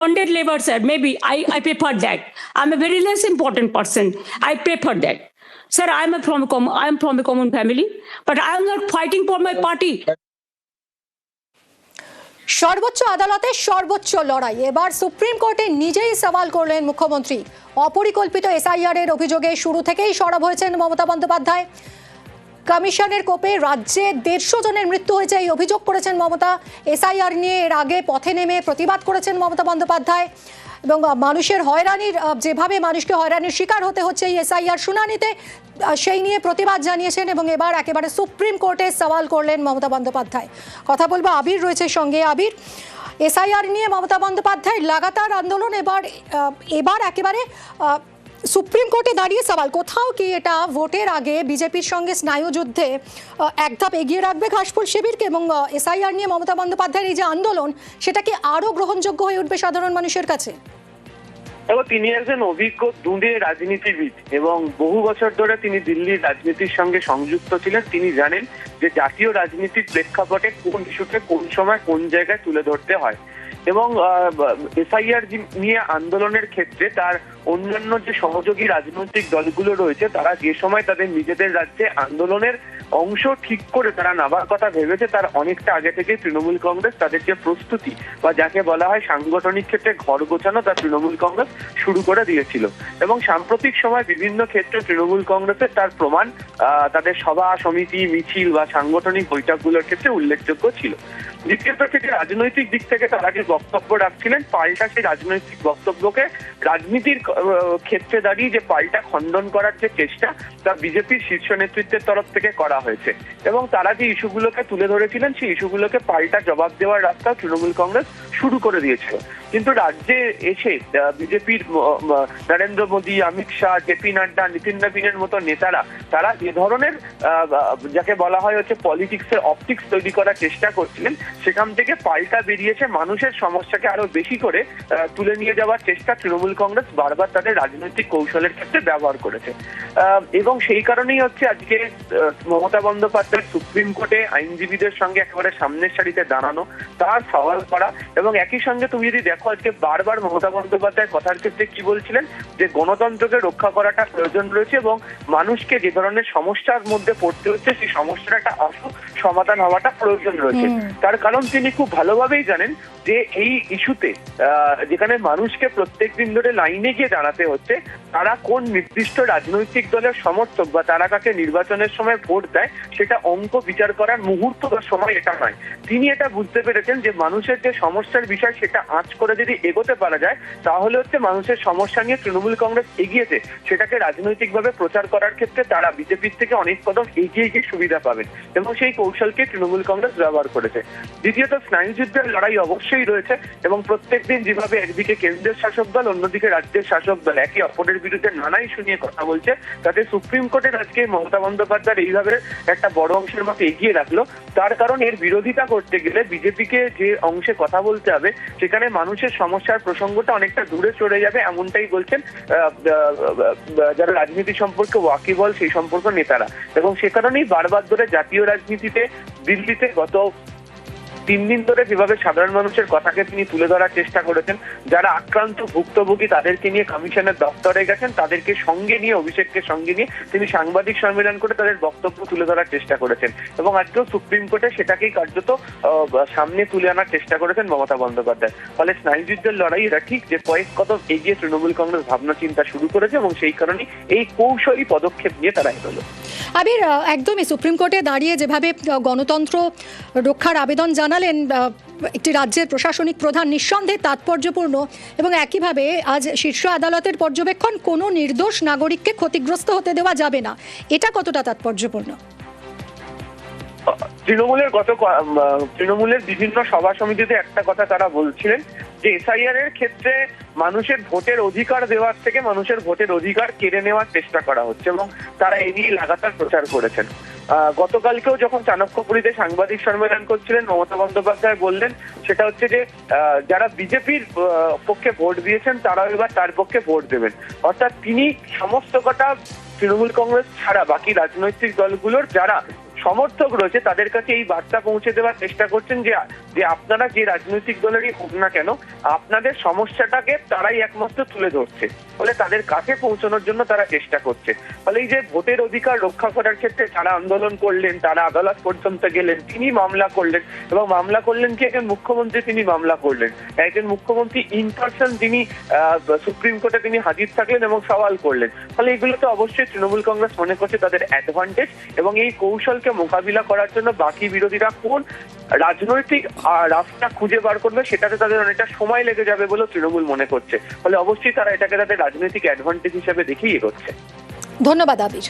bonded labor, sir. Maybe I pay for that. I'm a very less important person. I pay for that. Sir, I'm from a common family, but I'm not fighting for my party. সর্বোচ্চ আদালতে সর্বোচ্চ লড়াই। এবার supreme কোর্টে নিজেই সওয়াল করলেন মুখ্যমন্ত্রী। অপরিকল্পিত এসআইআর এর অভিযোগে শুরু থেকেই সরব হয়েছেন মমতা বন্দ্যোপাধ্যায়। কমিশনের কোপে রাজ্যে 150 জনের মৃত্যু হয়েছে এই অভিযোগ করেছেন মমতা। এসআইআর নিয়ে এর আগে পথে নেমে প্রতিবাদ করেছেন মমতা বন্দ্যোপাধ্যায় এবং মানুষের হয়রানির যেভাবে মানুষকে হয়রানির শিকার হতে হচ্ছে এই এসআইআর শুনানিতে সেই নিয়ে প্রতিবাদ জানিয়েছেন এবং এবার একেবারে সুপ্রিম কোর্টে সওয়াল করলেন মমতা বন্দ্যোপাধ্যায়। কথা বলবো, আবির রয়েছে সঙ্গে। আবির, এসআইআর নিয়ে মমতা বন্দ্যোপাধ্যায় লাগাতার আন্দোলন, এবার একেবারে সুপ্রিম কোর্টে দাঁড়িয়ে সওয়াল। কোথাও কি এটা ভোটের আগে বিজেপির সঙ্গে স্নায়ুযুদ্ধে এক ধাপ এগিয়ে রাখবে ঘাসফুল শিবিরকে এবং এসআইআর নিয়ে মমতা বন্দ্যোপাধ্যায়ের এই যে আন্দোলন সেটা কি আরো গ্রহণযোগ্য হয়ে উঠবে সাধারণ মানুষের কাছে? তিনি একজন অভিজ্ঞ দুঁদে রাজনীতিবিদ এবং বহু বছর ধরে তিনি দিল্লির রাজনীতির সঙ্গে সংযুক্ত ছিলেন। তিনি জানেন যে জাতীয় রাজনীতির প্রেক্ষাপটে কোন ইস্যুকে কোন সময় কোন জায়গায় তুলে ধরতে হয় এবং এসআইআর নিয়ে আন্দোলনের ক্ষেত্রে তার অন্যান্য যে সহযোগী রাজনৈতিক দলগুলো রয়েছে তারা যে সময় তাদের নিজেদের রাজ্যে আন্দোলনের অংশ ঠিক করে তারা নাবার কথা ভেবেছে তার অনেকটা আগে থেকে তৃণমূল কংগ্রেস তাদের যে প্রস্তুতি বা যাকে বলা হয় সাংগঠনিক ক্ষেত্রে ঘর গোছানো তা তৃণমূল কংগ্রেস শুরু করে দিয়েছিল এবং সাম্প্রতিক সময় বিভিন্ন ক্ষেত্রে তৃণমূল কংগ্রেসের তার প্রমাণ তাদের সভা সমিতি মিছিল বা সাংগঠনিক বৈঠকগুলোর ক্ষেত্রে উল্লেখযোগ্য ছিল। দ্বিতীয়ত থেকে রাজনৈতিক দিক থেকে তারা যে বক্তব্য রাখছিলেন পাল্টা সেই রাজনৈতিক বক্তব্যকে রাজনীতির ক্ষেত্রে দাঁড়িয়ে যে পাল্টা খণ্ডন করার যে চেষ্টা তা বিজেপির শীর্ষ নেতৃত্বের তরফ থেকে করা হয়েছে এবং তারা যে ইস্যুগুলোকে তুলে ধরেছিলেন সেই ইস্যুগুলোকে পাল্টা জবাব দেওয়ার রাস্তা তৃণমূল কংগ্রেস শুরু করে দিয়েছিল। কিন্তু রাজ্যে এসে বিজেপির নরেন্দ্র মোদী, অমিত শাহ, জেপি নাড্ডা, নীতিন নবীনের মতো নেতারা তারা যে ধরনের যাকে বলা হয় হচ্ছে পলিটিক্সের অপটিক্স তৈরি করার চেষ্টা করছিলেন সেখান থেকে পাল্টা বেরিয়েছে মানুষের সমস্যাকে আরো বেশি করে তুলে নিয়ে যাওয়ার চেষ্টা তৃণমূল কংগ্রেস বারবার তাদের রাজনৈতিক কৌশলের ক্ষেত্রে ব্যবহার করেছে এবং সেই কারণেই হচ্ছে আজকে মমতা বন্দ্যোপাধ্যায় সুপ্রিম কোর্টে আইনজীবীদের সঙ্গে একেবারে সামনের সারিতে দাঁড়ানো, তার সওয়াল করা এবং একই সঙ্গে তুমি যদি দেখো আজকে বারবার মমতা বন্দ্যোপাধ্যায় কথার ক্ষেত্রে কি বলছিলেন যে গণতন্ত্রকে রক্ষা করাটা প্রয়োজন রয়েছে এবং মানুষকে যে ধরনের সমস্যার মধ্যে পড়তে হচ্ছে সেই সমস্যার একটা আশু সমাধান হওয়াটা প্রয়োজন রয়েছে। তার কারণ তিনি খুব ভালোভাবেই জানেন যে এই ইস্যুতে যেখানে মানুষকে প্রত্যেকদিন ধরে লাইনে গিয়ে দাঁড়াতে হচ্ছে তারা কোন নির্দিষ্ট রাজনৈতিক দলের সমর্থক বা তারা কাকে নির্বাচনের সময় ভোট দেয় সেটা অঙ্ক বিচার করার মুহূর্ত বা সময় এটা নয়। তিনি এটা বুঝতে পেরেছেন যে মানুষের যে সমস্যার বিষয় সেটা আঁচ করে যদি এগোতে পারা যায় তাহলে হচ্ছে মানুষের সমস্যা নিয়ে তৃণমূল কংগ্রেস এগিয়েছে সেটাকে রাজনৈতিকভাবে প্রচার করার ক্ষেত্রে তারা বিজেপির থেকে অনেক কদম এগিয়ে গিয়ে সুবিধা পাবেন এবং সেই কৌশলকে তৃণমূল কংগ্রেস ব্যবহার করেছে। দ্বিতীয়ত স্নায়ুযুদ্ধের লড়াই অবশ্যই রয়েছে এবং প্রত্যেকদিন যেভাবে একদিকে কেন্দ্রের শাসক দল অন্যদিকে রাজ্যের শাসক দল একে অপরের বিরুদ্ধে নানা ইস্যু নিয়ে কথা বলছে তাতে সুপ্রিম কোর্টের আজকে মমতা বন্দ্যোপাধ্যায় এইভাবে একটা বড় অংশের মতো এগিয়ে রাখলো। তার কারণ এর বিরোধিতা করতে গেলে বিজেপিকে যে অংশে কথা বলতে হবে সেখানে মানুষের সমস্যার প্রসঙ্গটা অনেকটা দূরে চলে যাবে এমনটাই বলছেন যারা রাজনীতি সম্পর্কে ওয়াকিবল সেই সম্পর্ক নেতারা এবং সে কারণেই বারবার ধরে জাতীয় রাজনীতিতে দিল্লিতে গত 3 দিন ধরে যেভাবে সাধারণ মানুষের কথাকে তিনি তুলে ধরার চেষ্টা করেছেন, যারা আক্রান্ত ভুক্তভোগী তাদেরকে নিয়ে কমিশনের দপ্তরে গেছেন, তাদেরকে সঙ্গে নিয়ে অভিষেককে সঙ্গে নিয়ে তিনি সাংবাদিক সম্মেলন করে তাদের বক্তব্য তুলে ধরার চেষ্টা করেছেন এবং আজকেও সুপ্রিম কোর্টে সেটাকেই কার্যত সামনে তুলে আনার চেষ্টা করেছেন মমতা বন্দ্যোপাধ্যায়। ফলে স্নায়ুযুদ্ধের লড়াই এটা ঠিক যে কয়েক কদম এগিয়ে তৃণমূল কংগ্রেস ভাবনা চিন্তা শুরু করেছে এবং সেই কারণেই এই কৌশলী পদক্ষেপ নিয়ে তারা এগোলো। আবির, একদমই সুপ্রিম কোর্টে দাঁড়িয়ে যেভাবে গণতন্ত্র রক্ষার আবেদন জানালেন একটি রাজ্যের প্রশাসনিক প্রধান নিঃসন্দেহে তাৎপর্যপূর্ণ এবং একইভাবে আজ শীর্ষ আদালতের পর্যবেক্ষণ কোনো নির্দোষ নাগরিককে ক্ষতিগ্রস্ত হতে দেওয়া যাবে না, এটা কতটা তাৎপর্যপূর্ণ? তৃণমূলের বিভিন্ন সভা সমিতিতে একটা কথা তারা বলছিলেন যে এসআইআর এর ক্ষেত্রে মানুষের ভোটের অধিকার দেওয়ার থেকে মানুষের ভোটের অধিকার কেড়ে নেওয়ার চেষ্টা করা হচ্ছে এবং তারা এই নিয়ে লাগাতার প্রচার করেছেন। গতকালকেও যখন চাণক্যপুরীতে সাংবাদিক সম্মেলন করছিলেন মমতা বন্দ্যোপাধ্যায় বললেন সেটা হচ্ছে যে যারা বিজেপির পক্ষে ভোট দিয়েছেন তারাও এবার তার পক্ষে ভোট দেবেন। অর্থাৎ তিনি সমস্ত কটা তৃণমূল কংগ্রেস ছাড়া বাকি রাজনৈতিক দলগুলোর যারা সমর্থক রয়েছে তাদের কাছে এই বার্তা পৌঁছে দেওয়ার চেষ্টা করছেন যে আপনারা যে রাজনৈতিক দলেরই হোক না কেন, আপনাদের সমস্যাটাকে তারাই একমাত্র তুলে ধরছে, ফলে তাদের কাছে পৌঁছানোর জন্য তারা চেষ্টা করছে। ফলে এই যে ভোটের অধিকার রক্ষা করার ক্ষেত্রে যারা আন্দোলন করলেন, তারা আদালত পর্যন্ত গেলেন, তিনি মামলা করলেন, এবং মামলা করলেন কি একজন মুখ্যমন্ত্রী তিনি মামলা করলেন, একজন মুখ্যমন্ত্রী ইন পার্সন তিনি সুপ্রিম কোর্টে তিনি হাজির থাকলেন এবং সওয়াল করলেন। ফলে এগুলো তো অবশ্যই তৃণমূল কংগ্রেস মনে করছে তাদের অ্যাডভান্টেজ, এবং এই কৌশলকে মোকাবিলা করার জন্য বাকি বিরোধীরা কোন রাজনৈতিক রাস্তা খুঁজে বার করবে সেটাতে তাদের অনেকটা সময় লেগে যাবে বলে তৃণমূল মনে করছে। ফলে অবশ্যই তারা এটাকে তাদের রাজনৈতিক অ্যাডভান্টেজ হিসেবে দেখেই এগোচ্ছে। ধন্যবাদ আবির।